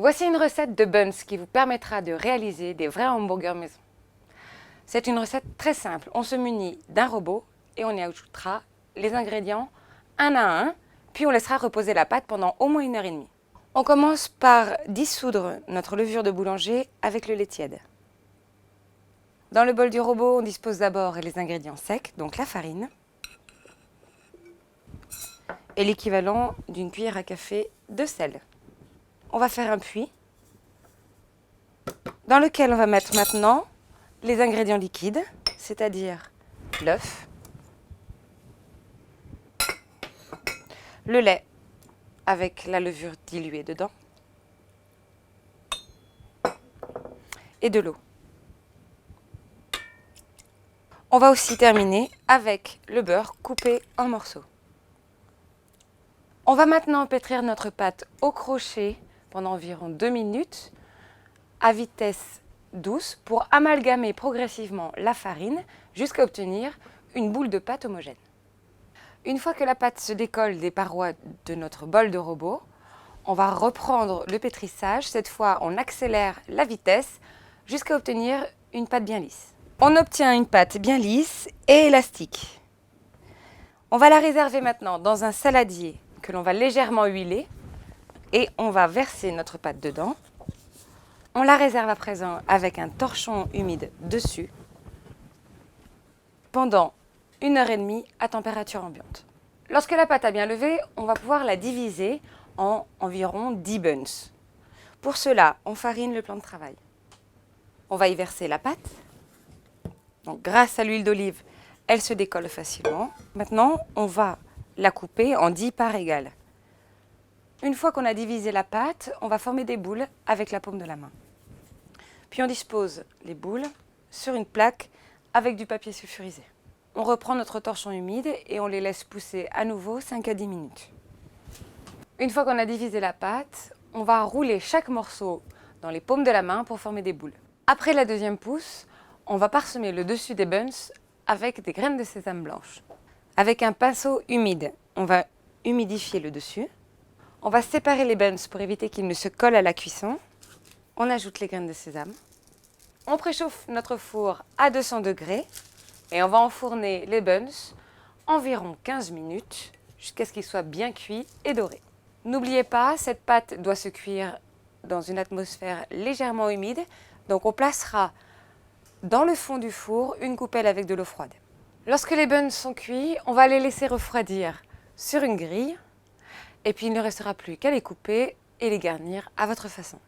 Voici une recette de buns qui vous permettra de réaliser des vrais hamburgers maison. C'est une recette très simple. On se munit d'un robot et on y ajoutera les ingrédients un à un, puis on laissera reposer la pâte pendant au moins 1h30. On commence par dissoudre notre levure de boulanger avec le lait tiède. Dans le bol du robot, on dispose d'abord les ingrédients secs, donc la farine, et l'équivalent d'une cuillère à café de sel. On va faire un puits dans lequel on va mettre maintenant les ingrédients liquides, c'est-à-dire l'œuf, le lait avec la levure diluée dedans et de l'eau. On va aussi terminer avec le beurre coupé en morceaux. On va maintenant pétrir notre pâte au crochet pendant environ 2 minutes à vitesse douce pour amalgamer progressivement la farine jusqu'à obtenir une boule de pâte homogène. Une fois que la pâte se décolle des parois de notre bol de robot, on va reprendre le pétrissage. Cette fois, on accélère la vitesse jusqu'à obtenir une pâte bien lisse. On obtient une pâte bien lisse et élastique. On va la réserver maintenant dans un saladier que l'on va légèrement huiler et on va verser notre pâte dedans. On la réserve à présent avec un torchon humide dessus pendant 1h30 à température ambiante. Lorsque la pâte a bien levé, on va pouvoir la diviser en environ 10 buns. Pour cela, on farine le plan de travail. On va y verser la pâte. Donc, grâce à l'huile d'olive, elle se décolle facilement. Maintenant, on va la couper en 10 parts égales. Une fois qu'on a divisé la pâte, on va former des boules avec la paume de la main. Puis on dispose les boules sur une plaque avec du papier sulfurisé. On reprend notre torchon humide et on les laisse pousser à nouveau 5 à 10 minutes. Une fois qu'on a divisé la pâte, on va rouler chaque morceau dans les paumes de la main pour former des boules. Après la deuxième pousse, on va parsemer le dessus des buns avec des graines de sésame blanches. Avec un pinceau humide, on va humidifier le dessus. On va séparer les buns pour éviter qu'ils ne se collent à la cuisson. On ajoute les graines de sésame. On préchauffe notre four à 200 degrés et on va enfourner les buns environ 15 minutes jusqu'à ce qu'ils soient bien cuits et dorés. N'oubliez pas, cette pâte doit se cuire dans une atmosphère légèrement humide, donc on placera dans le fond du four une coupelle avec de l'eau froide. Lorsque les buns sont cuits, on va les laisser refroidir sur une grille et puis il ne restera plus qu'à les couper et les garnir à votre façon.